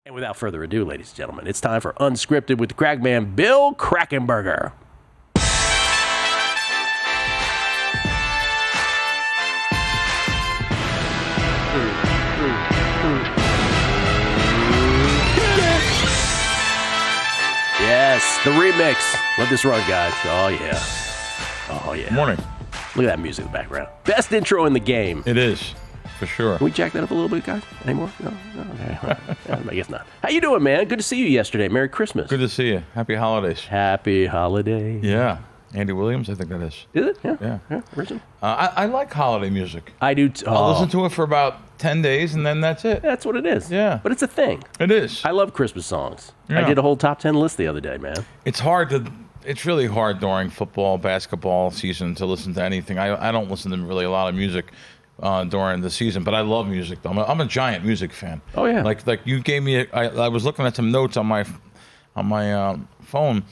And without further ado, ladies and gentlemen, it's time for Unscripted with the crack man, Bill Krackomberger. Yes, the remix. Let this run, guys. Oh, yeah. Oh, yeah. Morning. Look at that music in the background. Best intro in the game. It is, for sure. Can we jack that up a little bit, guys? Anymore? No? Okay. I guess not. How you doing, man? Good to see you yesterday. Merry Christmas. Good to see you. Happy holidays. Happy holidays. Yeah. Andy Williams, I think that is. Is it? Yeah. Yeah. Original. I like holiday music. I do. I'll listen to it for about 10 days, and then that's it. That's what it is. Yeah. But it's a thing. It is. I love Christmas songs. Yeah. I did a whole top 10 list the other day, man. It's really hard during football, basketball season to listen to anything. I don't listen to really a lot of music during the season, but I love music. Though. I'm a giant music fan. Oh, yeah. Like you gave me, I was looking at some notes on my phone.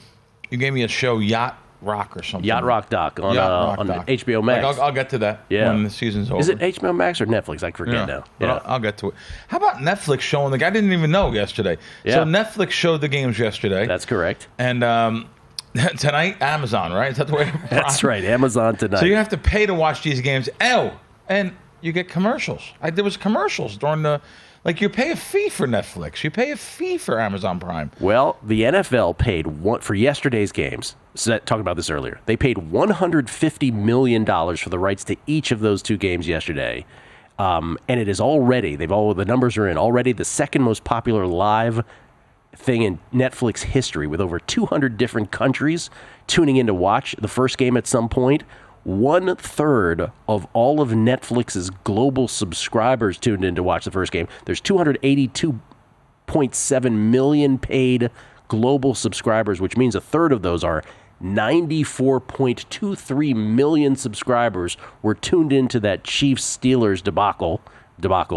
You gave me a show, Yacht Rock or something. Yacht Rock doc on HBO Max. Like I'll get to that when the season's over. Is it HBO Max or Netflix? I forget now. Yeah. I'll get to it. How about Netflix showing I didn't even know yesterday. Yeah. So Netflix showed the games yesterday. That's correct. And tonight, Amazon, right? Is that the way? That's right, Amazon tonight. So you have to pay to watch these games. And you get commercials. There was commercials during the... Like, you pay a fee for Netflix. You pay a fee for Amazon Prime. Well, the NFL paid for yesterday's games. So talking about this earlier. They paid $150 million for the rights to each of those two games yesterday. And it is already, the numbers are in, already the second most popular live thing in Netflix history, with over 200 different countries tuning in to watch the first game at some point. 1/3 of all of Netflix's global subscribers tuned in to watch the first game. There's 282.7 million paid global subscribers, which means 1/3 of those are 94.23 million subscribers were tuned into that Chiefs-Steelers debacle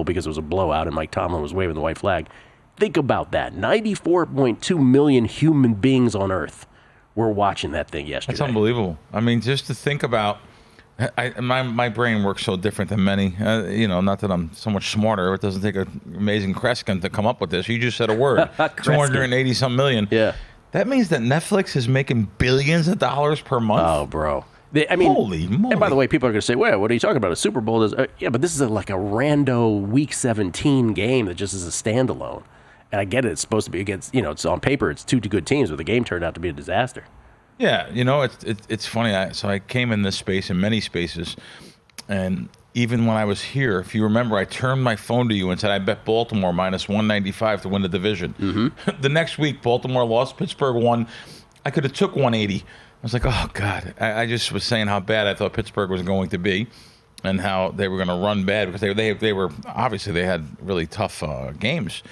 because it was a blowout and Mike Tomlin was waving the white flag. Think about that. 94.2 million human beings on Earth were watching that thing yesterday. That's unbelievable. I mean, just to think about, my brain works so different than many. Not that I'm so much smarter. It doesn't take an amazing Kreskin to come up with this. You just said a word. 280-some million. Yeah. That means that Netflix is making billions of dollars per month? Oh, bro. Holy moly. And by the way, people are going to say, well, what are you talking about? A Super Bowl? Yeah, but this is like a rando Week 17 game that just is a standalone. And I get it. It's supposed to be against, it's on paper, it's two good teams, but the game turned out to be a disaster. Yeah, it's funny. So I came in this space, in many spaces, and even when I was here, if you remember, I turned my phone to you and said, I bet Baltimore minus 195 to win the division. Mm-hmm. The next week, Baltimore lost, Pittsburgh won. I could have took 180. I was like, oh, God. I just was saying how bad I thought Pittsburgh was going to be and how they were going to run bad because they were, obviously, they had really tough games.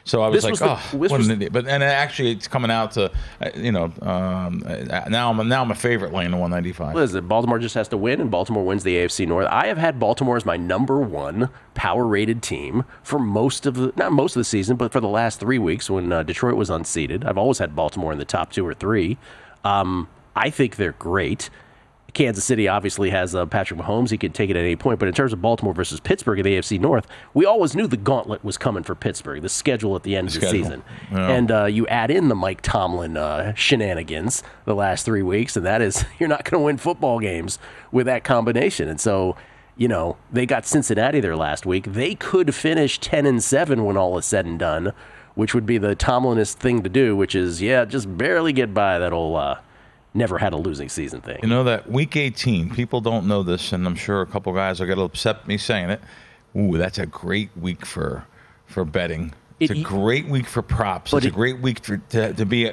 So I was like, what an idiot. But actually, it's coming out to, now I'm a favorite laying the 195. Listen, Baltimore just has to win, and Baltimore wins the AFC North. I have had Baltimore as my number one power-rated team for not most of the season, but for the last 3 weeks when Detroit was unseeded. I've always had Baltimore in the top 2 or 3. I think they're great. Kansas City obviously has Patrick Mahomes. He could take it at any point. But in terms of Baltimore versus Pittsburgh in the AFC North, we always knew the gauntlet was coming for Pittsburgh, the schedule at the end of the season. Yeah. And you add in the Mike Tomlin shenanigans the last 3 weeks, and that is, you're not going to win football games with that combination. And so, they got Cincinnati there last week. They could finish 10-7 when all is said and done, which would be the Tomlinist thing to do, which is, just barely get by that old... never had a losing season thing. That week 18, people don't know this, and I'm sure a couple guys will get upset with me saying it. Ooh, that's a great week for betting. It's a great week for props. It's a great week to be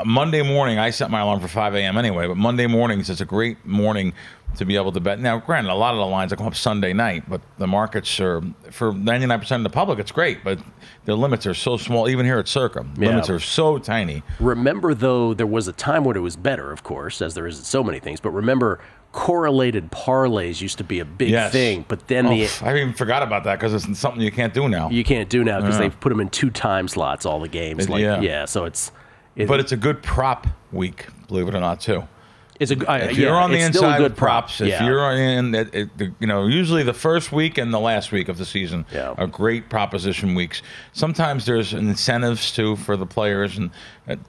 Monday morning. I set my alarm for 5 a.m. anyway, but Monday mornings is a great morning to be able to bet. Now, granted, a lot of the lines will come up Sunday night, but the markets are, for 99% of the public, it's great, but the limits are so small. Even here at Circa, limits are so tiny. Remember, though, there was a time when it was better, of course, as there is in so many things, but remember, correlated parlays used to be a big thing, but then I even forgot about that because it's something you can't do now. You can't do now because they've put them in 2 time slots, all the games. So it's... But it's a good prop week, believe it or not, too. If you're on the it's still a inside good of props, if Yeah. you're in, usually the first week and the last week of the season are great proposition weeks. Sometimes there's incentives too for the players, and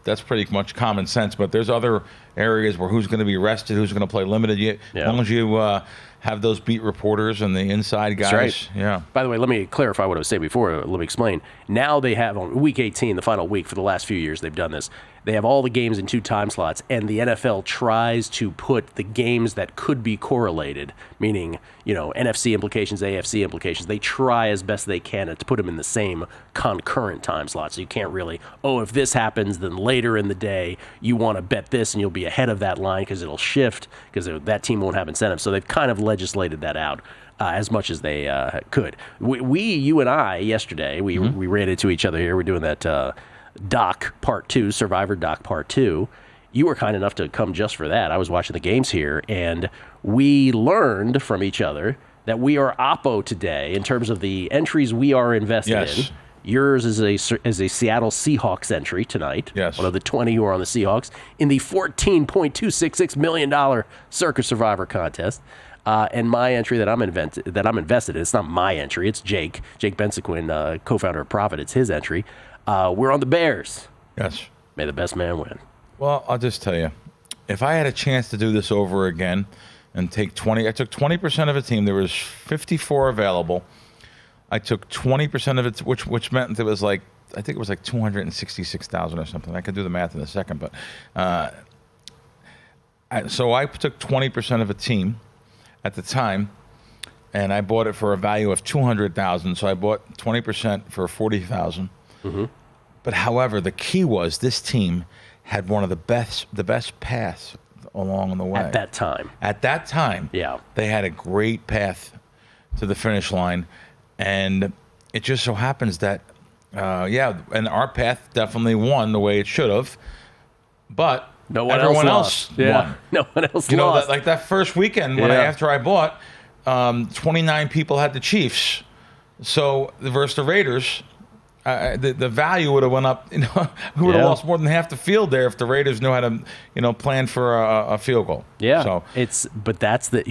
that's pretty much common sense. But there's other areas where who's going to be rested, who's going to play limited. As long as you have those beat reporters and the inside guys. That's right. Yeah. By the way, let me clarify what I was saying before. Let me explain. Now they have on week 18, the final week for the last few years, they've done this. They have all the games in 2 time slots, and the NFL tries to put the games that could be correlated, meaning, NFC implications, AFC implications. They try as best they can to put them in the same concurrent time slot. So you can't really, if this happens, then later in the day, you want to bet this, and you'll be ahead of that line because it'll shift, because that team won't have incentives. So they've kind of legislated that out as much as they could. You and I, yesterday, we ran into each other here. We're doing that Doc Part 2, Survivor Doc Part 2. You were kind enough to come just for that. I was watching the games here, and we learned from each other that we are oppo today in terms of the entries we are invested in. Yours is a Seattle Seahawks entry tonight. Yes. One of the 20 who are on the Seahawks in the $14.266 million Circus Survivor contest. And my entry that I'm invested in, it's not my entry, it's Jake Bensequin, co-founder of Profit. It's his entry. We're on the Bears. Yes. May the best man win. Well, I'll just tell you, if I had a chance to do this over again and take 20, I took 20% of a team. There was 54 available. I took 20% of it, which meant there was I think it was 266,000 or something. I could do the math in a second, but so I took 20% of a team at the time, and I bought it for a value of 200,000. So I bought 20% for 40,000. Mm-hmm. But however, the key was this team had one of the best paths along the way. At that time. Yeah. They had a great path to the finish line. And it just so happens that, and our path definitely won the way it should have. But everyone else won. No one else lost. That first weekend after I bought, 29 people had the Chiefs. So versus the Raiders, the value would have went up. We would have lost more than half the field there if the Raiders knew how to, plan for a field goal. Yeah. So but that's the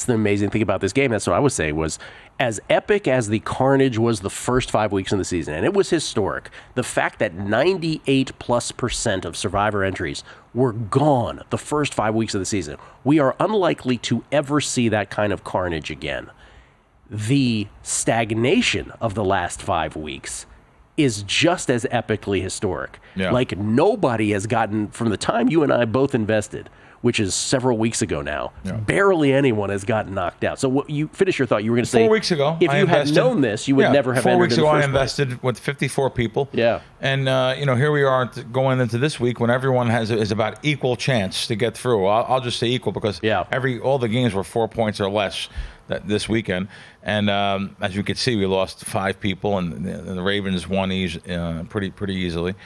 amazing thing about this game. That's what I was saying was, as epic as the carnage was the first 5 weeks in the season, and it was historic, the fact that 98+% of Survivor entries were gone the first 5 weeks of the season, we are unlikely to ever see that kind of carnage again. The stagnation of the last 5 weeks is just as epically historic. Yeah. Nobody has gotten, from the time you and I both invested, which is several weeks ago now, barely anyone has gotten knocked out. So you finish your thought. You were going to say 4 weeks ago, if you had known this, you would never have entered 4 weeks in the ago, first I invested place. with 54 people. Yeah. And, here we are going into this week when everyone is about equal chance to get through. I'll just say equal because all the games were 4 points or less this weekend. And as you could see, we lost 5 people, and the Ravens won pretty easily.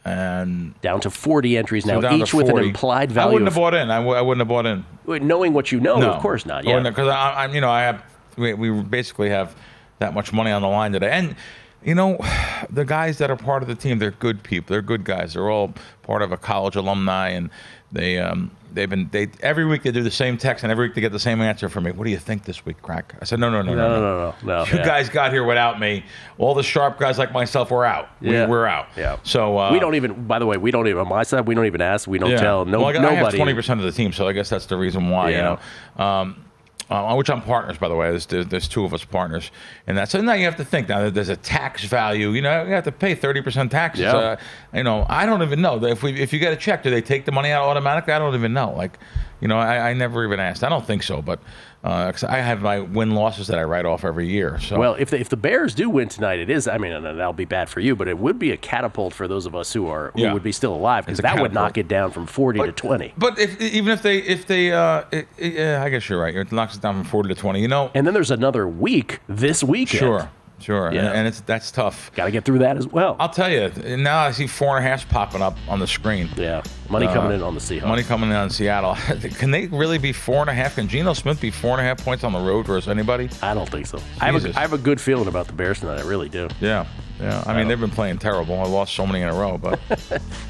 And down to 40 entries now, each with an implied value. I wouldn't have bought in. I wouldn't have bought in. Knowing what you know, no, of course not. Yeah, because we basically have that much money on the line today. And the guys that are part of the team, they're good people. They're good guys. They're all part of a college alumni, and they every week they do the same text, and every week they get the same answer from me. What do you think this week, Crack? I said, no. You guys got here without me. All the sharp guys like myself were out. We're out. Yeah. So we don't even. By the way, on my side, we don't even ask. We don't tell. Nobody. I have 20% of the team, so I guess that's the reason why. Which I'm partners, by the way. There's 2 of us partners, and that's so now you have to think. Now there's a tax value. You have to pay 30% taxes. Yeah. I don't even know if you get a check, do they take the money out automatically? I don't even know. I never even asked. I don't think so, but 'cause I have my win losses that I write off every year. So well, if the Bears do win tonight, it is. I mean, that'll be bad for you, but it would be a catapult for those of us who would be still alive, because that would knock it down from 40 to 20. But if they, I guess you're right. It knocks it down from 40 to 20. And then there's another week this weekend. Sure. Yeah. And that's tough. Got to get through that as well. I'll tell you, now I see 4.5 popping up on the screen. Yeah. Money coming in on the Seahawks. Money coming in on Seattle. Can they really be 4.5? Can Geno Smith be 4.5 points on the road versus anybody? I don't think so. I have a good feeling about the Bears tonight. I really do. Yeah. Yeah, I mean, they've been playing terrible. I lost so many in a row, but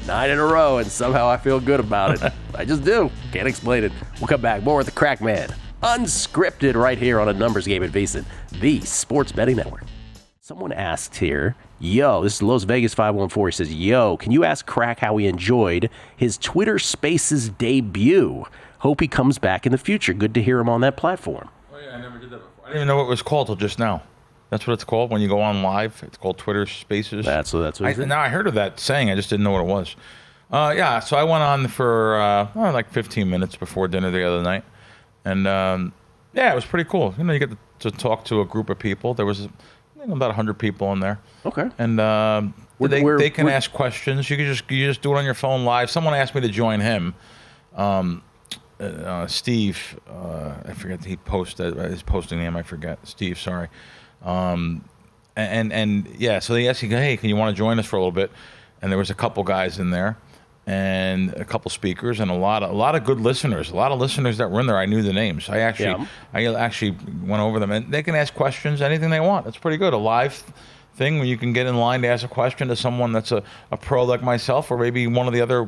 9 in a row, and somehow I feel good about it. I just do. Can't explain it. We'll come back. More with the Crack Man. Unscripted right here on A Numbers Game at VSiN, the Sports Betting Network. Someone asked here, this is Las Vegas 514. He says, can you ask Crack how he enjoyed his Twitter Spaces debut? Hope he comes back in the future. Good to hear him on that platform. Oh, yeah, I never did that before. I didn't even know what it was called till just now. That's what it's called when you go on live. It's called Twitter Spaces. That's what it is. Now I heard of that saying. I just didn't know what it was. So I went on for like 15 minutes before dinner the other night. And, it was pretty cool. You get to talk to a group of people. There was about 100 people in there. Okay. And they can ask questions. You just do it on your phone live. Someone asked me to join him. Steve, I forget, he posted his posting name. I forget. Steve, sorry. So they asked me, hey, can you want to join us for a little bit? And there was a couple guys in there, and a couple speakers, and a lot of good listeners. A lot of listeners that were in there. I knew the names. I actually went over them, and they can ask questions, anything they want. That's pretty good. A live thing where you can get in line to ask a question to someone that's a pro like myself, or maybe one of the other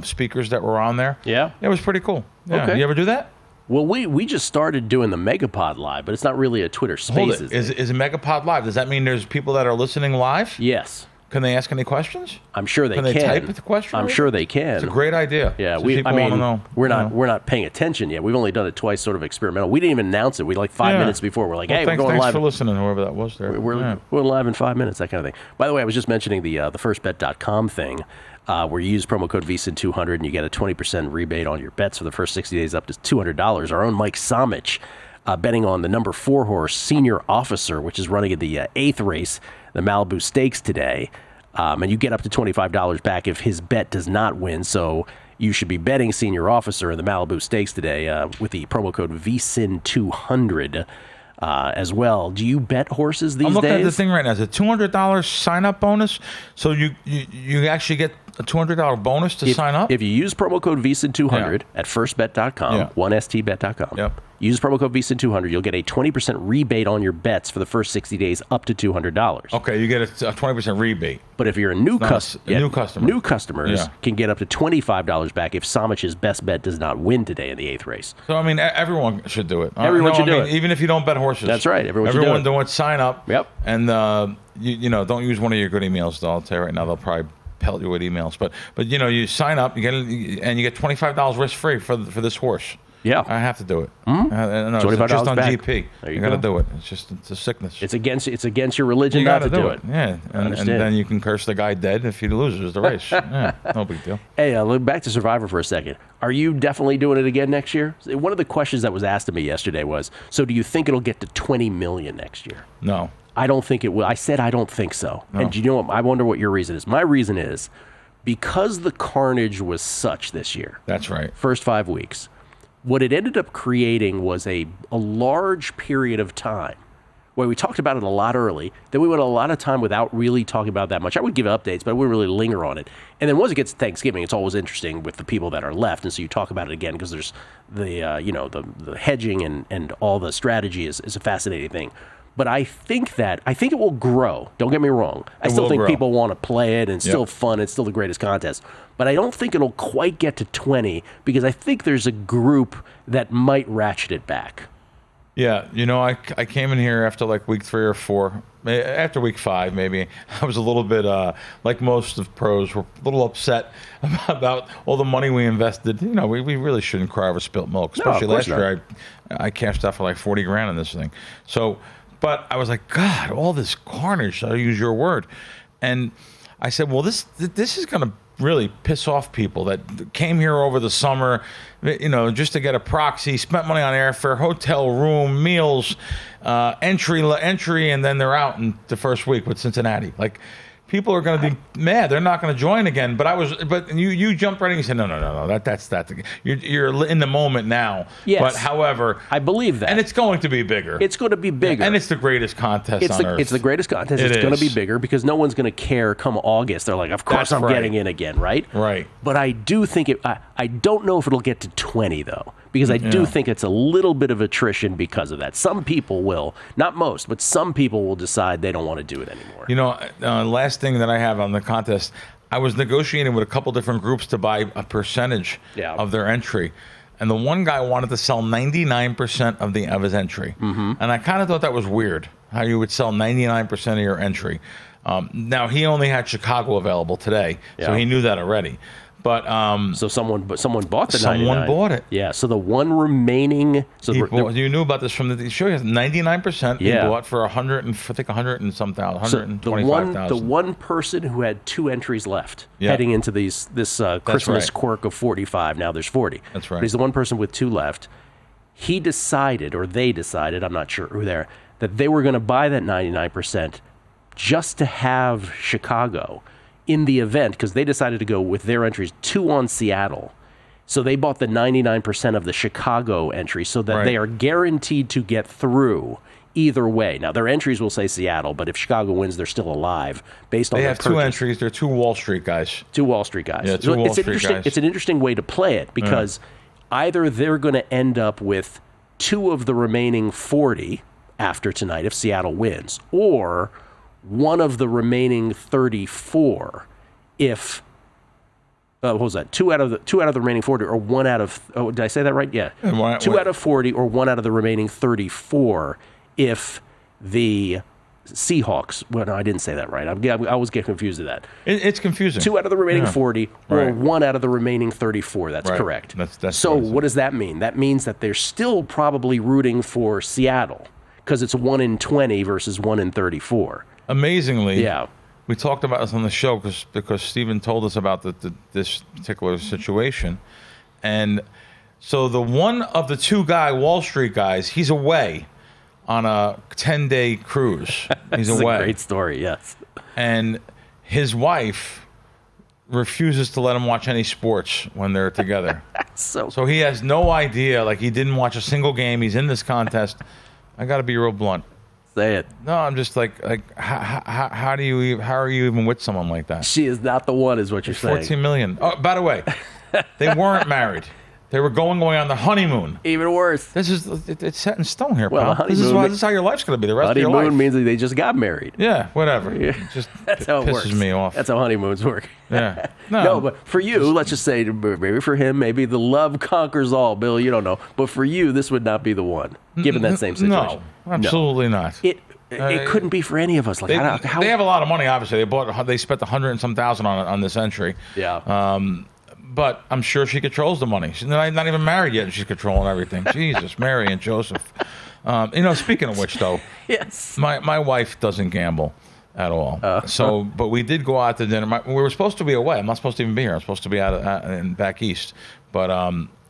speakers that were on there. Yeah, it was pretty cool. Yeah. Okay. You ever do that? Well, we just started doing the Megapod live, but it's not really a Twitter Spaces. Hold it. Is a Megapod live? Does that mean there's people that are listening live? Yes. Can they ask any questions? I'm sure they can. Can they type the question? I'm sure they can. It's a great idea. Yeah, so we're not paying attention yet. We've only done it twice, sort of experimental. We didn't even announce it. We 5 minutes before. We're like, hey, we're going live. Thanks for listening, whoever that was there. We're live in 5 minutes, that kind of thing. By the way, I was just mentioning the firstbet.com thing. Where you use promo code VSiN200 and you get a 20% rebate on your bets for the first 60 days up to $200. Our own Mike Somich betting on the number 4 horse, Senior Officer, which is running in the 8th race, the Malibu Stakes today. And you get up to $25 back if his bet does not win. So you should be betting Senior Officer in the Malibu Stakes today with the promo code VSiN200. As well. Do you bet horses these days? I'm looking at the thing right now. It's a $200 sign-up bonus. So you actually get a $200 bonus to sign up? If you use promo code VSiN200 at firstbet.com, 1stbet.com, use promo code VSiN200, you'll get a 20% rebate on your bets for the first 60 days up to $200. Okay, you get a 20% rebate. But if you're a new customer, new customers can get up to $25 back if Somich's best bet does not win today in the 8th race. So, I mean, everyone should do it. Everyone should do it. Even if you don't bet horses. That's right. Everyone should do it. Don't sign up. Yep. And, don't use one of your good emails, though. I'll tell you right now, they'll probably pelt you with emails. But you sign up, you get $25 risk-free for this horse. Yeah, I have to do it. $25 it's just on back. GP. You got to do it. It's a sickness. It's against your religion not to do it. Yeah, and then you can curse the guy dead if he loses the race. Yeah, no big deal. Hey, back to Survivor for a second. Are you definitely doing it again next year? One of the questions that was asked of me yesterday was, so do you think it'll get to 20 million next year? No. I don't think it will. I said I don't think so. No. And you know what? I wonder what your reason is. My reason is because the carnage was such this year. That's right. First 5 weeks. What it ended up creating was a large period of time where we talked about it a lot early, then we went a lot of time without really talking about it that much. I would give updates, but I wouldn't really linger on it. And then once it gets to Thanksgiving, it's always interesting with the people that are left, and so you talk about it again because there's the hedging and all the strategy is a fascinating thing. But I think it will grow. Don't get me wrong. I still think people want to play it, and it's still fun. It's still the greatest contest. But I don't think it'll quite get to 20 because I think there's a group that might ratchet it back. Yeah, I came in here after like week 3 or 4. After week 5, maybe, I was a little bit, like most of pros, were a little upset about all the money we invested. We really shouldn't cry over spilt milk, especially last year. I cashed out for like $40,000 in this thing. So, but I was like, God, all this carnage, I'll use your word. And I said, well, this is going to really piss off people that came here over the summer, just to get a proxy, spent money on airfare, hotel room, meals, entry, and then they're out in the first week with Cincinnati. Like, people are going to be mad. They're not going to join again. But you jumped right in and said, no. That's you're in the moment now. Yes. But however, I believe that. And it's going to be bigger. It's going to be bigger. And it's the greatest contest on earth. It's the greatest contest. It's going to be bigger because no one's going to care come August. They're like, of course I'm getting in again, right? Right. But I do think I don't know if it'll get to 20 though. because I do think it's a little bit of attrition because of that. Some people will, not most, but some people will decide they don't want to do it anymore. You know, last thing that I have on the contest, I was negotiating with a couple different groups to buy a percentage of their entry. And the one guy wanted to sell 99% of his entry. And I kind of thought that was weird, how you would sell 99% of your entry. Now, he only had Chicago available today, so he knew that already. But so someone bought the 99. Someone bought it. Yeah. So the one remaining. So you knew about this from the show. 99%. He bought for 100 and some thousand, 125,000. The one person who had 2 entries left heading into this Christmas quirk of 45. Now there's 40. That's right. But he's the one person with 2 left. He decided, or they decided, I'm not sure who they're, that they were going to buy that 99% just to have Chicago in the event, because they decided to go with their entries 2 on Seattle. So they bought the 99% of the Chicago entry so that they are guaranteed to get through either way. Now, their entries will say Seattle, but if Chicago wins, they're still alive based on They their have purchase. 2 entries. They're 2 Wall Street guys. 2 Wall Street guys. Yeah, 2 Wall Street guys. It's an interesting way to play it because either they're going to end up with 2 of the remaining 40 after tonight if Seattle wins, or 1 of the remaining 34 if what was that? 2 out of the remaining 40, or 1 out of. Oh, did I say that right? Yeah. 2 out of 40, or 1 out of the remaining 34 if the Seahawks. Well, no, I didn't say that right. I always get confused with that. It's confusing. 2 out of the remaining 40, or 1 out of the remaining 34. That's correct. That's so what does that mean? That means that they're still probably rooting for Seattle because it's 1 in 20 versus 1 in 34. Amazingly, we talked about this on the show because Stephen told us about this particular situation, and so the one of the 2 Wall Street guys, he's away on a 10-day cruise. He's away. A great story, yes. And his wife refuses to let him watch any sports when they're together. So he has no idea. Like, he didn't watch a single game. He's in this contest. I got to be real blunt. Say it. No, I'm just like how are you even with someone like that? She is not the one, is what you're saying. 14 million. Oh, by the way, they weren't married. They were going on the honeymoon. Even worse. It's set in stone here, well, pal. This is how your life's going to be the rest of your life. Honeymoon means that they just got married. Yeah, whatever. Yeah. Just That's how it pisses works. me off. That's how honeymoons work. Yeah. No, but for you, let's just say, maybe for him, maybe the love conquers all. Bill, you don't know. But for you, this would not be the one, given that same situation. No, absolutely not. It couldn't be for any of us. Like, they have a lot of money, obviously. They spent 100 and some thousand on this entry. Yeah. But I'm sure she controls the money. She's not even married yet, and she's controlling everything. Jesus, Mary and Joseph. Speaking of which, though, yes, my wife doesn't gamble at all. But we did go out to dinner. We were supposed to be away. I'm not supposed to even be here. I'm supposed to be out back east. But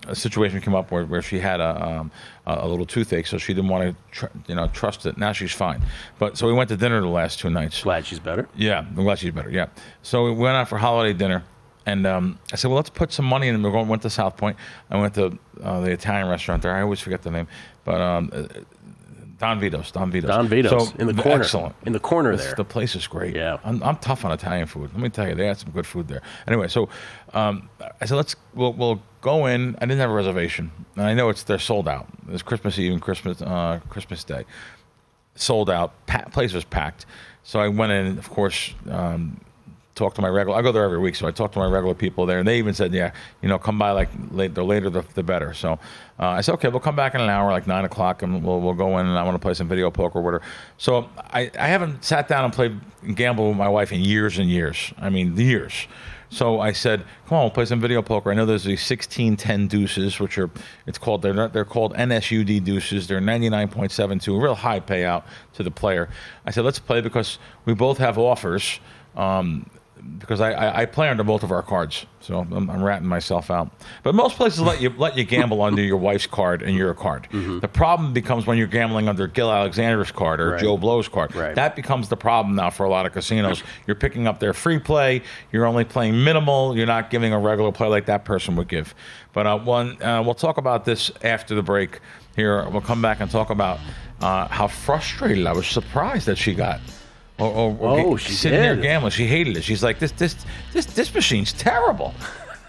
a situation came up where she had a little toothache, so she didn't want to trust it. Now she's fine. So we went to dinner the last 2 nights. Glad she's better. Yeah, I'm glad she's better. Yeah. So we went out for holiday dinner. And I said, well, let's put some money in. Went to South Point. I went to the Italian restaurant there. I always forget the name. But Don Vito's. So, in the corner. Excellent. In the corner there. The place is great. Yeah. I'm tough on Italian food. Let me tell you, they had some good food there. Anyway, so I said, we'll go in. I didn't have a reservation. And I know they're sold out. It's Christmas Eve and Christmas Day. Sold out. Place was packed. So I went in, of course, talk to my regular. I go there every week, so I talk to my regular people there, and they even said, come by the later the better. So I said, okay, we'll come back in an hour, like 9 o'clock, and we'll go in, and I want to play some video poker or whatever. So I haven't sat down and played gamble with my wife in years and years. I mean, years. So I said, come on, we'll play some video poker. I know there's these 16-10 deuces, which they're called NSUD deuces. They're 99.72, real high payout to the player. I said, let's play because we both have offers. Because I play under both of our cards, so I'm ratting myself out. But most places let you gamble under your wife's card and your card. Mm-hmm. The problem becomes when you're gambling under Gill Alexander's card or Joe Blow's card. Right. That becomes the problem now for a lot of casinos. You're picking up their free play. You're only playing minimal. You're not giving a regular play like that person would give. But we'll talk about this after the break. Here, we'll come back and talk about how frustrated I was surprised that she got. She sitting did. there gambling. She hated it. She's like, this machine's terrible.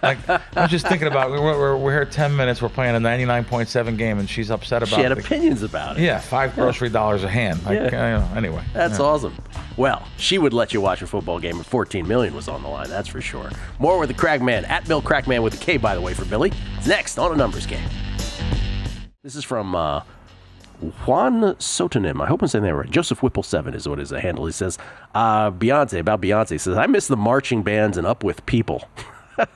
Like, I was just thinking about we're here 10 minutes. We're playing a 99.7 game, and she's upset about it. She had opinions about it. Yeah, $5 grocery dollars a hand. Like, anyway. That's awesome. Well, she would let you watch a football game if $14 million was on the line, that's for sure. More with the Kragman, at Bill Krackomberger with a K, by the way, for Billy. It's next on A Numbers Game. This is from Juan Sotonim. I hope I'm saying that right. Joseph Whipple7 is what his handle. He says, Beyonce says, I miss the marching bands and Up With People.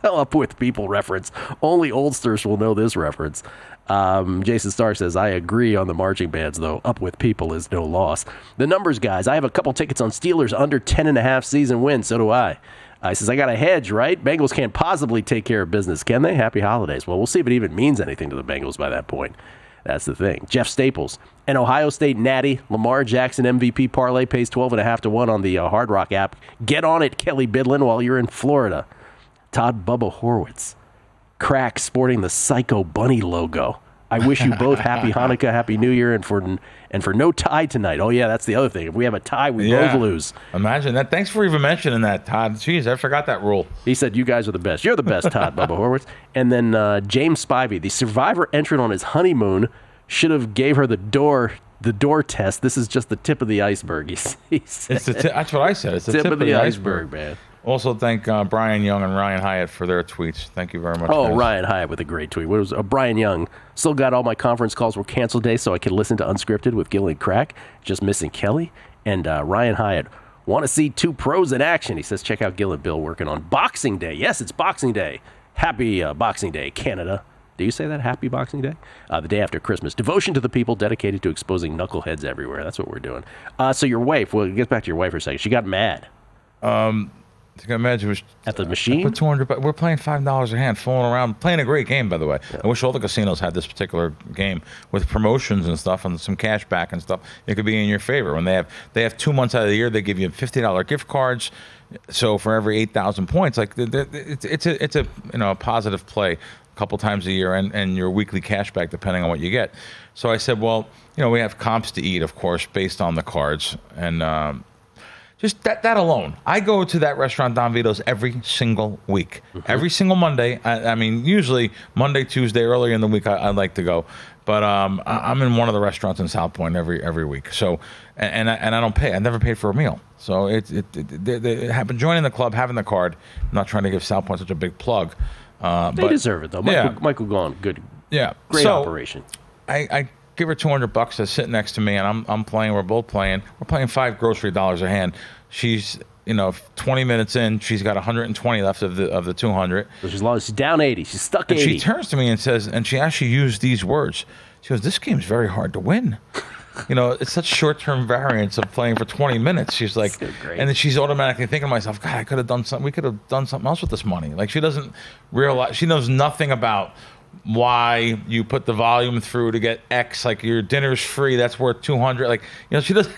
Up With People reference. Only oldsters will know this reference. Jason Starr says, I agree on the marching bands, though. Up With People is no loss. The numbers, guys. I have a couple tickets on Steelers under 10.5 season wins. So do I. He says, I got a hedge, right? Bengals can't possibly take care of business, can they? Happy holidays. Well, we'll see if it even means anything to the Bengals by that point. That's the thing. Jeff Staples, an Ohio State natty, Lamar Jackson MVP parlay pays 12.5 to 1 on the Hard Rock app. Get on it, Kelley Bydlon, while you're in Florida. Todd Bubba Horwitz, crack sporting the Psycho Bunny logo. I wish you both happy Hanukkah, happy New Year, and for no tie tonight. Oh, yeah, that's the other thing. If we have a tie, we both lose. Imagine that. Thanks for even mentioning that, Todd. Jeez, I forgot that rule. He said, you guys are the best. You're the best, Todd Bubba Horwitz. And then James Spivey, the survivor entrant on his honeymoon, should have gave her the door test. This is just the tip of the iceberg, he said. That's what I said. It's the tip of the iceberg, man. Also, thank Brian Young and Ryan Hyatt for their tweets. Thank you very much. Oh, guys. Ryan Hyatt with a great tweet. What was Brian Young? Still got all my conference calls were canceled today, so I could listen to Unscripted with Gill and Crack. Just missing Kelley. And Ryan Hyatt, want to see two pros in action. He says, check out Gill and Bill working on Boxing Day. Yes, it's Boxing Day. Happy Boxing Day, Canada. Do you say that? Happy Boxing Day? The day after Christmas. Devotion to the people dedicated to exposing knuckleheads everywhere. That's what we're doing. So your wife, well, get back to your wife for a second. She got mad. I can imagine it was at the machine. Put $200. We're playing $5 a hand, fooling around, playing a great game, by the way. Yeah. I wish all the casinos had this particular game with promotions and stuff and some cash back and stuff. It could be in your favor. When they have 2 months out of the year, they give you $50 gift cards. So for every 8,000 points, like it's a positive play a couple times a year and your weekly cash back depending on what you get. So I said, well, we have comps to eat, of course, based on the cards and. Just that alone. I go to that restaurant, Don Vito's, every single week. Mm-hmm. Every single Monday. I mean, usually Monday, Tuesday, earlier in the week, I like to go. But I'm in one of the restaurants in South Point every week. So, and I don't pay. I never paid for a meal. So joining the club, having the card. I'm not trying to give South Point such a big plug. They deserve it though. Michael Gone, good. Yeah, great operation. I give her $200 to sit next to me, and I'm playing. We're both playing. We're playing $5 grocery dollars a hand. She's 20 minutes in, she's got 120 left of the 200. So she's down 80. She's stuck 80. And she turns to me and says, and she actually used these words. She goes, "This game's very hard to win." It's such short-term variance of playing for 20 minutes. She's like, so great. And then she's automatically thinking to myself, God, I could have done something. We could have done something else with this money. Like she doesn't realize. She knows nothing about why you put the volume through to get X, like your dinner's free, that's worth 200. Like, she doesn't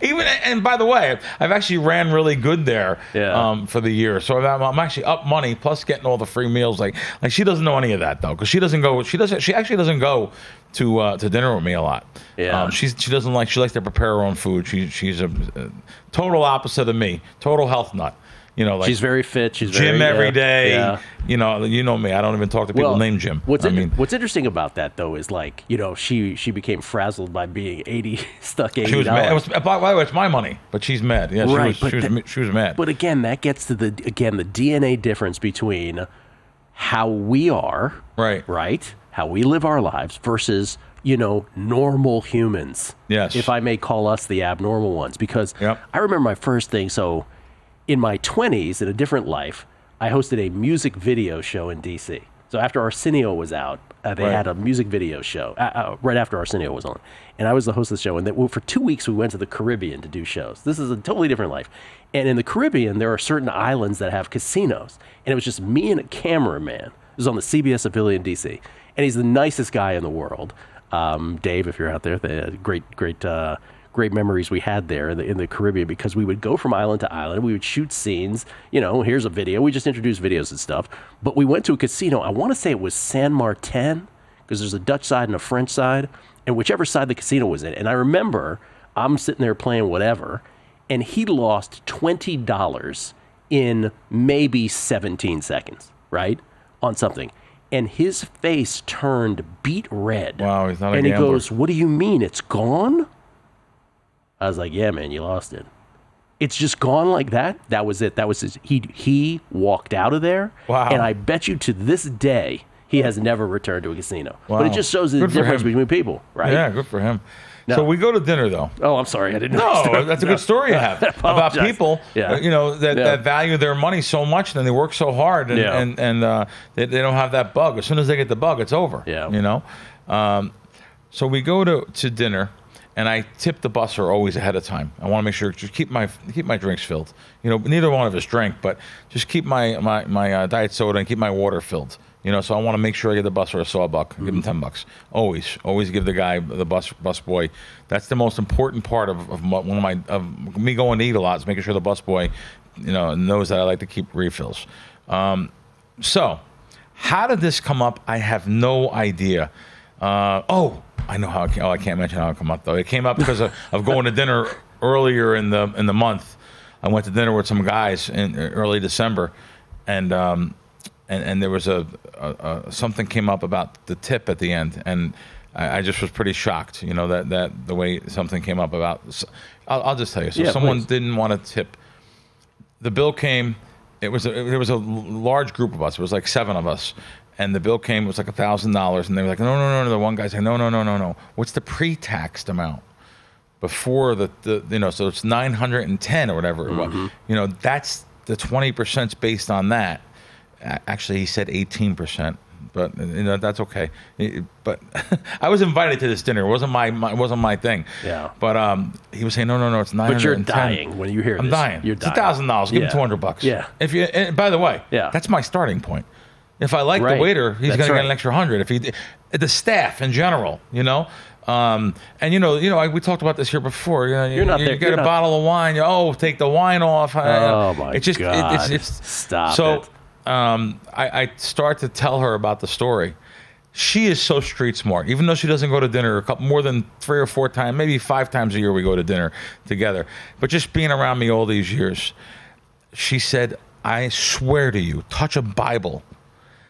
even, and by the way, I've actually ran really good there for the year. So I'm actually up money plus getting all the free meals. Like she doesn't know any of that though, because she actually doesn't go to dinner with me a lot. Yeah. She likes to prepare her own food. She's a total opposite of me, total health nut. She's very fit. She's gym every day. Yeah. You know me. I don't even talk to people named Jim. What's interesting about that though is she became frazzled by being 80 stuck $80. She was mad. By the way, it's my money, but she's mad. Yeah, right, she was mad. But again, that gets to the DNA difference between how we are, right, how we live our lives versus normal humans. Yes. If I may call us the abnormal ones, because I remember my first thing. So. In my 20s, in a different life, I hosted a music video show in D.C. So after Arsenio was out, they had a music video show right after Arsenio was on. And I was the host of the show. And for 2 weeks, we went to the Caribbean to do shows. This is a totally different life. And in the Caribbean, there are certain islands that have casinos. And it was just me and a cameraman. It was on the CBS affiliate in D.C. And he's the nicest guy in the world. Dave, if you're out there, great memories we had there in the Caribbean, because we would go from island to island. We would shoot scenes. Here's a video. We just introduced videos and stuff. But we went to a casino. I want to say it was San Martin, because there's a Dutch side and a French side, and whichever side the casino was in. And I remember I'm sitting there playing whatever, and he lost $20 in maybe 17 seconds. right, on something. And his face turned beet red. Wow, he's not a And gambler. he goes, "What do you mean? It's gone?" I was like, "Yeah, man, you lost it. It's just gone like that." That was it. That was his. He walked out of there. Wow. And I bet you to this day he has never returned to a casino. Wow. But it just shows the Good for difference him. between people, right? Yeah, good for him. No. So we go to dinner, though. Oh, I'm sorry, I didn't know. No, that's a good story you have about people, Yeah. that value their money so much, and they work so hard, and Yeah. they don't have that bug. As soon as they get the bug, it's over. Yeah. So we go to dinner, and I tip the busser always ahead of time. I want to make sure just keep my drinks filled. Neither one of us drink, but just keep my diet soda and keep my water filled. So I want to make sure I give the busser a sawbuck. Give him $10. Always give the guy, the bus boy. That's the most important part of me going to eat a lot, is making sure the bus boy, knows that I like to keep refills. So how did this come up? I have no idea. I know how. I can't mention how it came up though. It came up because of going to dinner earlier in the month. I went to dinner with some guys in early December, and there was something came up about the tip at the end, and I just was pretty shocked. That the way something came up about. I'll just tell you. So someone please. didn't want to tip. The bill came. There was a large group of us. It was like 7 of us. And the bill came, it was like $1,000, and they were like, no. The one guy said, no. What's the pre-taxed amount before so it's 910 or whatever it was. That's the 20% based on that. Actually, he said 18%, but that's okay. But I was invited to this dinner. It wasn't my thing. Yeah. But he was saying, no, it's 910. But you're dying when you hear this. I'm dying. You're It's dying. $1,000. Give him $200. Yeah. And by the way, Yeah. that's my starting point. If I like Right. the waiter, he's That's going to right. get an extra 100. The staff in general, we talked about this here before. You not there. get You're a not- bottle of wine. Take the wine off. Oh my it's just, God! It's Stop so. it. I start to tell her about the story. She is so street smart, even though she doesn't go to dinner more than 3 or 4 times, maybe 5 times a year we go to dinner together. But just being around me all these years, she said, "I swear to you, touch a Bible."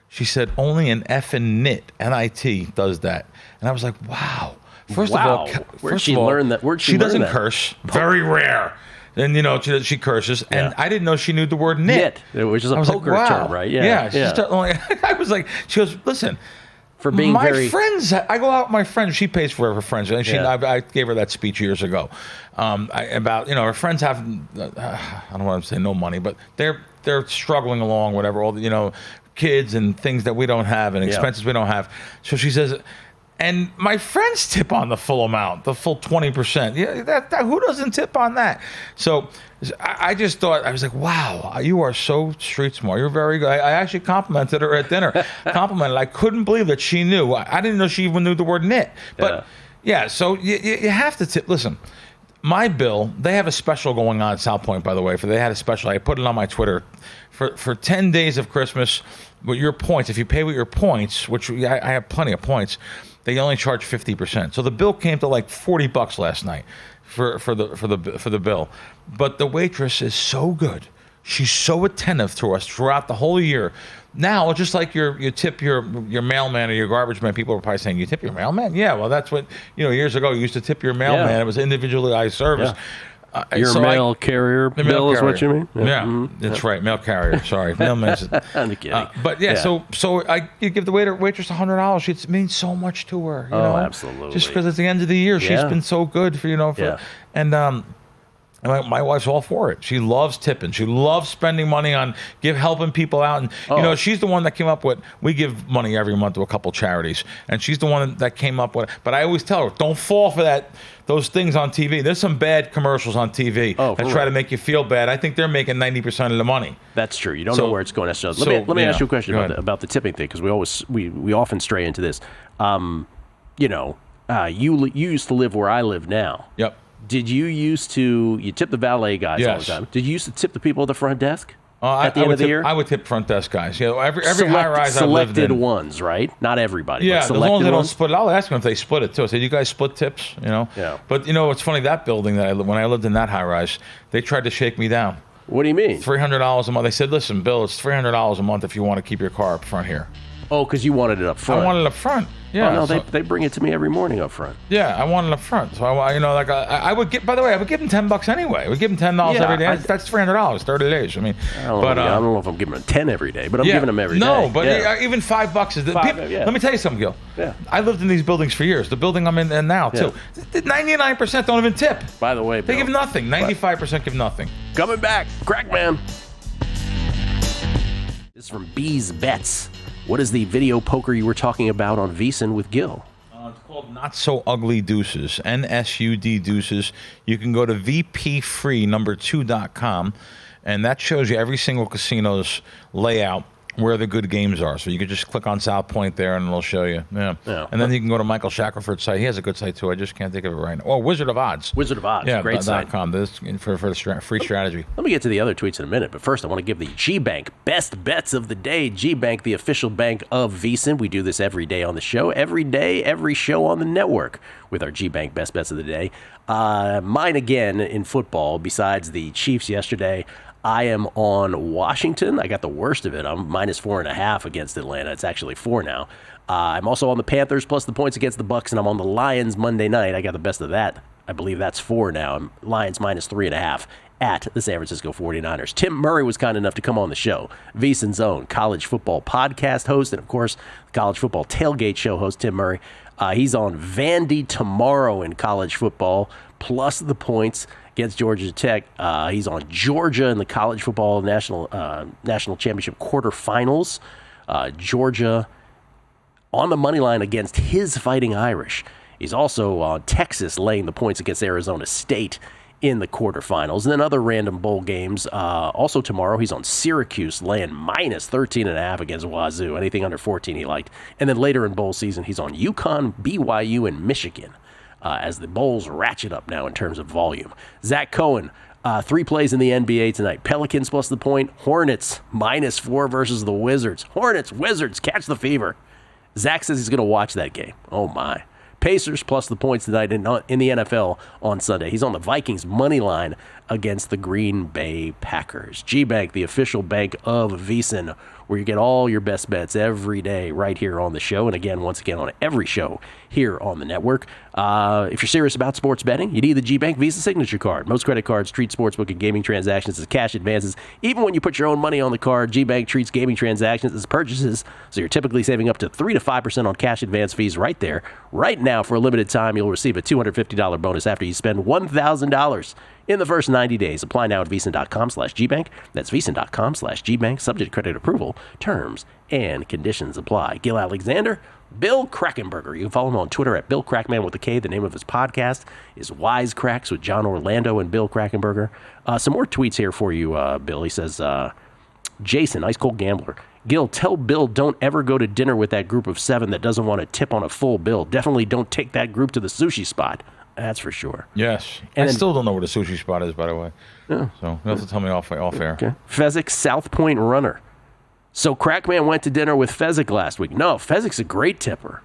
She said, "Only an effing NIT does that." And I was like, wow. First of all, Where'd she learn that? She doesn't curse. Very rare. And, she curses. And Yeah. I didn't know she knew the word nit. Which is a I was poker like, wow. term, right? Yeah. I was like, she goes, "Listen, For being my friends, I go out with my friends. She pays for her friends. And I gave her that speech years ago about, her friends have, I don't want to say no money, but they're struggling along, whatever, all the, kids and things that we don't have and expenses we don't have." So she says, and my friends tip on the full amount, the full 20%. Yeah, that who doesn't tip on that? So I just thought, I was like, wow, you are so street smart. You're very good. I actually complimented her at dinner. I couldn't believe that she knew. I didn't know she even knew the word knit. But so you have to tip. Listen, my bill, they have a special going on at South Point, by the way. They had a special. I put it on my Twitter. For 10 days of Christmas, with your points, if you pay with your points, which I have plenty of points, they only charge 50%. So the bill came to like $40 last night for the bill. But the waitress is so good. She's so attentive to us throughout the whole year. Now, just like you tip your mailman or your garbage man, people are probably saying, "You tip your mailman?" Yeah, well, that's what, years ago, you used to tip your mailman. Yeah. It was individualized service. Yeah. Your mail carrier bill is what you mean? Yeah, that's right. Mail carrier. Sorry, mailman. I'm kidding. But so you give the waitress $100. It means so much to her. Absolutely. Just because it's the end of the year, she's been so good for and my wife's all for it. She loves tipping. She loves spending money on helping people out. And she's the one that came up with. We give money every month to a couple charities, and she's the one that came up with. But I always tell her, don't fall for those things on TV. There's some bad commercials on TV that try to make you feel bad. I think they're making 90% of the money. That's true. You don't know where it's going necessarily. Let me ask you a question about the tipping thing, because we often stray into this. You used to live where I live now. Yep. Did you used to tip the valet guys all the time? Did you used to tip the people at the front desk at the end of the year? I would tip front desk guys. Every high rise I lived in. Selected ones, right? Not everybody. Yeah, but as long as they don't ones? split it. I'll ask them if they split it too. I said, "You guys split tips?" Yeah. But it's funny, that building when I lived in that high rise, they tried to shake me down. What do you mean? $300 a month. They said, listen, Bill, it's $300 a month if you want to keep your car up front here. Oh, because you wanted it up front. I wanted it up front. Yeah. Oh, no, they bring it to me every morning up front. Yeah, I wanted it up front. So I would give. By the way, I would give them $10 anyway. I would give them $10 every day. That's $300, 30 days. I mean, I don't know if I'm giving them 10 every day, but I'm giving them every day. No, but even $5 is. Let me tell you something, Gil. Yeah. I lived in these buildings for years. The building I'm in now too. 99% don't even tip. By the way, they give nothing. 95% give nothing. Coming back, Crackman. This is from B's Bets. What is the video poker you were talking about on VSiN with Gill? It's called Not So Ugly Deuces, NSUD Deuces. You can go to vpfree2.com, and that shows you every single casino's layout, where the good games are. So you can just click on South Point there, and it'll show you. Yeah. And then you can go to Michael Shackelford's site. He has a good site, too. I just can't think of it right now. Oh, Wizard of Odds. Wizard of Odds. Yeah, great site. .com. This for the free strategy. Let me get to the other tweets in a minute, but first I want to give the G-Bank best bets of the day. G-Bank, the official bank of VSiN. We do this every day on the show. Every day, every show on the network with our G-Bank best bets of the day. Mine again in football, besides the Chiefs yesterday, I am on Washington. I got the worst of it. I'm -4.5 against Atlanta. It's actually 4 now. I'm also on the Panthers plus the points against the Bucs, and I'm on the Lions Monday night. I got the best of that. I believe that's 4 now. Lions -3.5 at the San Francisco 49ers. Tim Murray was kind enough to come on the show. VSiN's own college football podcast host, and of course, college football tailgate show host Tim Murray. He's on Vandy tomorrow in college football, plus the points against Georgia Tech. He's on Georgia in the college football national championship quarterfinals. Georgia on the money line against his Fighting Irish. He's also on Texas laying the points against Arizona State in the quarterfinals. And then other random bowl games. Also tomorrow, he's on Syracuse laying -13.5 against Wazoo. Anything under 14 he liked. And then later in bowl season, he's on UConn, BYU, and Michigan. As the Bulls ratchet up now in terms of volume. Zach Cohen, 3 plays in the NBA tonight. Pelicans plus the point. Hornets -4 versus the Wizards. Hornets, Wizards, catch the fever. Zach says he's going to watch that game. Oh, my. Pacers plus the points tonight in the NFL on Sunday. He's on the Vikings money line against the Green Bay Packers. G-Bank, the official bank of VSiN, where you get all your best bets every day right here on the show. And again, once again, on every show here on the network. If you're serious about sports betting, you need the G-Bank Visa Signature Card. Most credit cards treat sportsbook and gaming transactions as cash advances. Even when you put your own money on the card, G-Bank treats gaming transactions as purchases. So you're typically saving up to 3 to 5% on cash advance fees right there. Right now, for a limited time, you'll receive a $250 bonus after you spend $1,000 in the first 90 days. Apply now at VSiN.com/GBank. That's VSiN.com/GBank. Subject to credit approval. Terms and conditions apply. Gill Alexander, Bill Krackomberger. You can follow him on Twitter at Bill Crackman with a K. The name of his podcast is Wisecracks with John Orlando and Bill Krackomberger. Some more tweets here for you, Bill. He says, Jason, Ice Cold Gambler. Gill, tell Bill don't ever go to dinner with that group of 7 that doesn't want to tip on a full bill. Definitely don't take that group to the sushi spot. That's for sure. Yes. And I still don't know where the sushi spot is, by the way. Yeah. So you'll have to tell me off air. Okay. Fezzik, South Point runner. So Crackman went to dinner with Fezzik last week. No, Fezzik's a great tipper,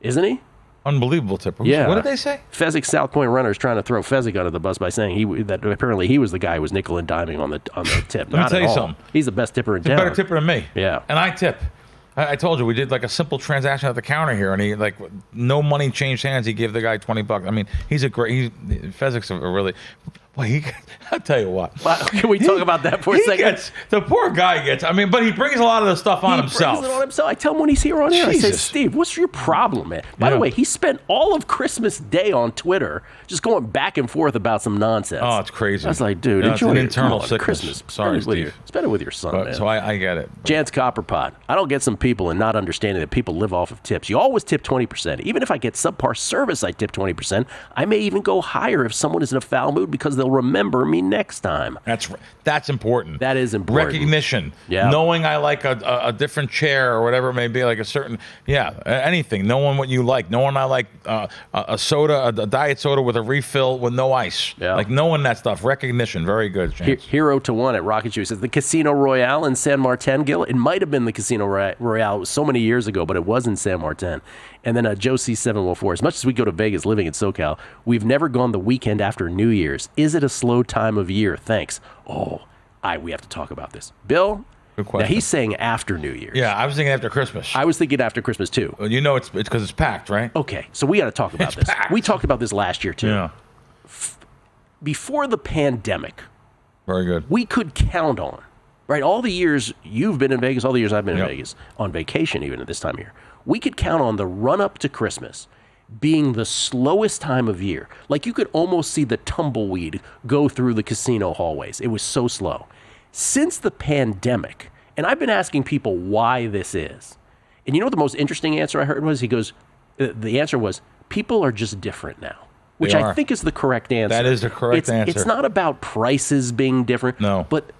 isn't he? Unbelievable tipper. Yeah. What did they say? Fezzik, South Point runner, is trying to throw Fezzik under the bus by saying that apparently he was the guy who was nickel and diming on the tip. Let me tell you something. He's the best tipper in town. He's a better tipper than me. Yeah. And I tip. I told you, we did like a simple transaction at the counter here, and he, like, no money changed hands. He gave the guy $20. I mean, he's a great, Fezzik's a really, well, I'll tell you what. Can we talk about that for a second? The poor guy gets, I mean, but he brings a lot of the stuff on himself. He brings it on himself. I tell him when he's here on air, I say, Steve, what's your problem, man? By the way, he spent all of Christmas Day on Twitter just going back and forth about some nonsense. Oh, it's crazy. I was like, dude, enjoy an internal sickness. Christmas. Sorry, Steve. Spend it with your son, man. So I get it. Jan's Copperpot. I don't get some people and not understanding that people live off of tips. You always tip 20%. Even if I get subpar service, I tip 20%. I may even go higher if someone is in a foul mood because they'll remember me next time. That's important. That is important. Recognition. Yeah. Knowing I like a different chair or whatever it may be, like a certain, anything. Knowing what you like. Knowing I like a soda, a diet soda with a refill with no ice. Yeah. Like knowing that stuff. Recognition. Very good, James. Hero to One at Rocket Shoe says the Casino Royale in San Martin, Gill. It might have been the Casino Royale. It was so many years ago, but it was in San Martin. And then Joe C714. As much as we go to Vegas living in SoCal, we've never gone the weekend after New Year's. Is it a slow time of year? Thanks. Oh, We have to talk about this. Bill, Good question. now he's saying after New Year's. Yeah, I was thinking after Christmas. I was thinking after Christmas, too. Well, you know it's because it's packed, right? Okay, so we got to talk about It's this. packed. We talked about this last year, too. Yeah. Before the pandemic, Very good. we could count on, right, all the years you've been in Vegas, all the years I've been in Yep. Vegas, on vacation even at this time of year, we could count on the run-up to Christmas being the slowest time of year. Like, you could almost see the tumbleweed go through the casino hallways. It was so slow. Since the pandemic, and I've been asking people why this is, and you know what the most interesting answer I heard was? He goes, the answer was, people are just different now. Which They I are. think is the correct answer. That is the correct answer. It's not about prices being different. No. But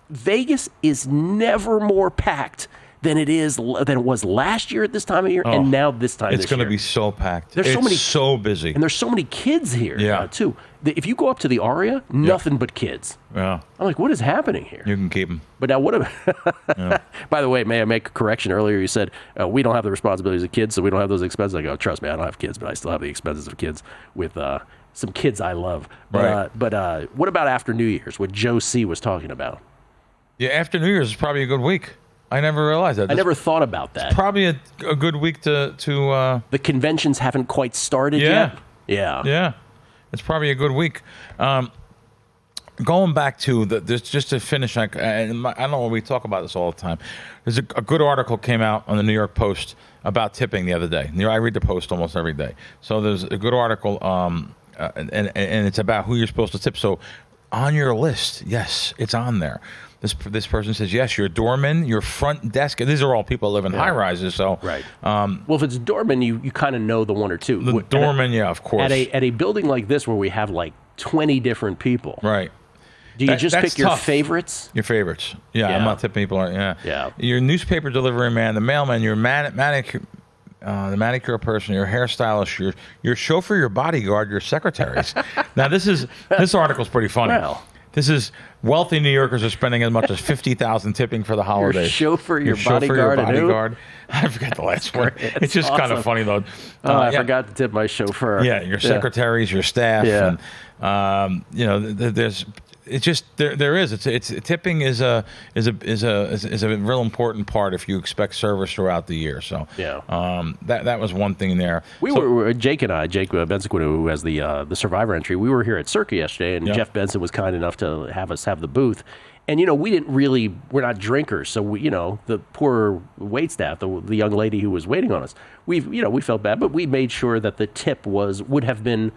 Vegas is never more packed than it was last year at this time of year, and now this time. It's going to be so packed. There's so busy. and there's so many kids here too. If you go up to the Aria, nothing but kids. Yeah. I'm like, what is happening here? You can keep them. But now what about, by the way, may I make a correction? Earlier you said, we don't have the responsibilities of kids, so we don't have those expenses. I go, trust me, I don't have kids, but I still have the expenses of kids with some kids I love. But, Right. What about after New Year's, what Joe C. was talking about? Yeah, after New Year's is probably a good week. I never realized that. I never thought about that. Probably a good week to The conventions haven't quite started yet? Yeah. Yeah. It's probably a good week. Going back to this, just to finish, I don't know, we talk about this all the time. There's a good article came out on the New York Post about tipping the other day. I read the Post almost every day. So there's a good article, and it's about who you're supposed to tip. So on your list, yes, it's on there. This person says, yes, your doorman, your front desk. These are all people that live in high rises. So right. Well, if it's doorman, you kind of know the one or two. The doorman, of course. At a building like this where we have like 20 different people. Right. Do you just pick your tough. favorites? Your favorites. Yeah, I'm not tipping people. Yeah. Your newspaper delivery man, the mailman, your manicure, the manicure person, your hairstylist, your chauffeur, your bodyguard, your secretaries. Now, this article's pretty funny. Well. This is wealthy New Yorkers are spending as much as $50,000 tipping for the holidays. Your chauffeur, your bodyguard. I forgot the last one. It's just kind of funny though. I forgot to tip my chauffeur. Yeah, your secretaries, your staff, and there's. It's just there is. It's tipping is a real important part if you expect service throughout the year. So that was one thing there. Jake Benson, who has the Survivor entry. We were here at Circa yesterday, and Jeff Benson was kind enough to have us have the booth. And we're not drinkers, so the poor waitstaff, the young lady who was waiting on us, we felt bad, but we made sure that the tip would have been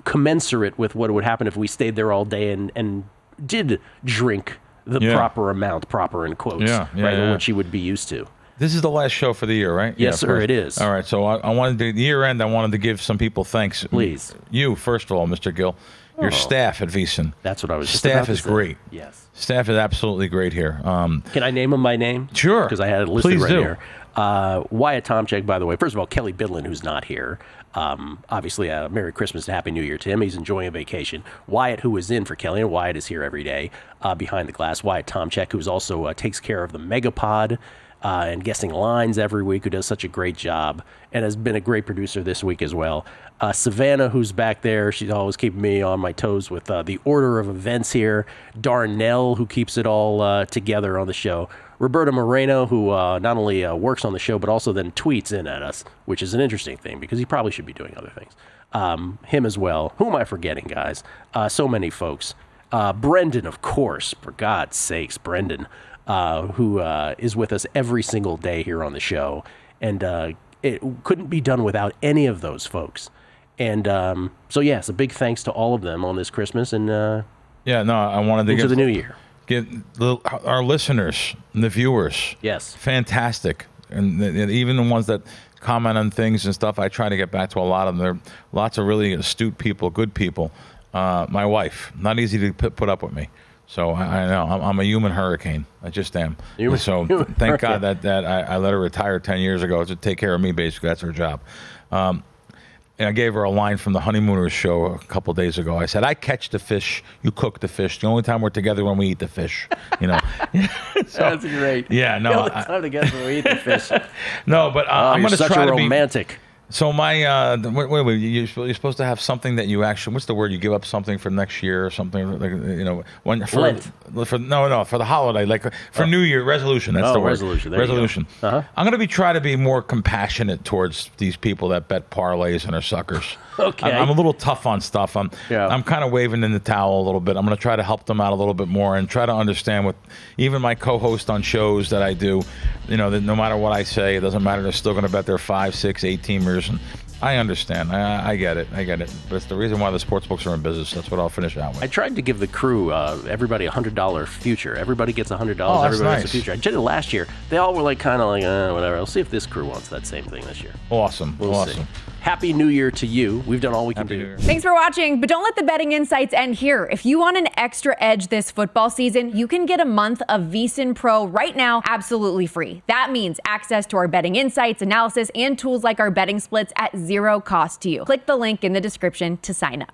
commensurate with what would happen if we stayed there all day and did drink the proper amount, proper in quotes, what she would be used to. This is the last show for the year, right? Yes, sir, it is. All right, so I wanted to, the year end, I wanted to give some people thanks. Please. You, first of all, Mr. Gill. Your staff at VSiN. That's what I was just Staff about to is say. great. Yes. Staff is absolutely great here. Can I name him by name? Sure. Because I had it listed Please right do. here. Wyatt Tomczyk, by the way. First of all, Kelley Bydlon, who's not here. Obviously, Merry Christmas and Happy New Year to him. He's enjoying a vacation. Wyatt, who is in for Kelley, and Wyatt is here every day behind the glass. Wyatt Tomczyk, who's also takes care of the Megapod and guessing lines every week, who does such a great job and has been a great producer this week as well. Savannah, who's back there, she's always keeping me on my toes with the order of events here. Darnell, who keeps it all together on the show. Roberto Moreno, who not only works on the show, but also then tweets in at us, which is an interesting thing because he probably should be doing other things. Him as well. Who am I forgetting, guys? So many folks. Brendan, of course, for God's sakes, Brendan, who is with us every single day here on the show. And it couldn't be done without any of those folks. And so, yes, a big thanks to all of them on this Christmas and I wanted to into the new year. Get our listeners and the viewers. Yes. Fantastic. And even the ones that comment on things and stuff, I try to get back to a lot of them. There are lots of really astute people, good people. My wife, not easy to put up with me. So I know I'm a human hurricane. I just am. Thank God that I let her retire 10 years ago to take care of me, basically. That's her job. And I gave her a line from the Honeymooners show a couple of days ago. I said, I catch the fish, you cook the fish. The only time we're together when we eat the fish. That's great. Yeah, no. The only time together when we eat the fish. No, but I'm going to such try a to be romantic. So my wait, you're supposed to have something that you actually, what's the word? You give up something for next year or something, like, when for the holiday, like for New Year resolution. That's the word. Resolution. There Resolution. You go. I'm going to try to be more compassionate towards these people that bet parlays and are suckers. Okay. I'm a little tough on stuff. I'm kind of waving in the towel a little bit. I'm going to try to help them out a little bit more and try to understand what even my co-host on shows that I do, that no matter what I say, it doesn't matter. They're still going to bet their 5, 6, 8 teamers. And I understand. I get it. But it's the reason why the sports books are in business. That's what I'll finish out with. I tried to give the crew, everybody, $100 future. Everybody gets $100. Oh, that's everybody nice. gets a future. I did it last year. They all were whatever. I'll see if this crew wants that same thing this year. Awesome. We'll see. Happy New Year to you. We've done all we can do. Thanks for watching, but don't let the betting insights end here. If you want an extra edge this football season, you can get a month of VSiN Pro right now absolutely free. That means access to our betting insights, analysis, and tools like our betting splits at zero cost to you. Click the link in the description to sign up.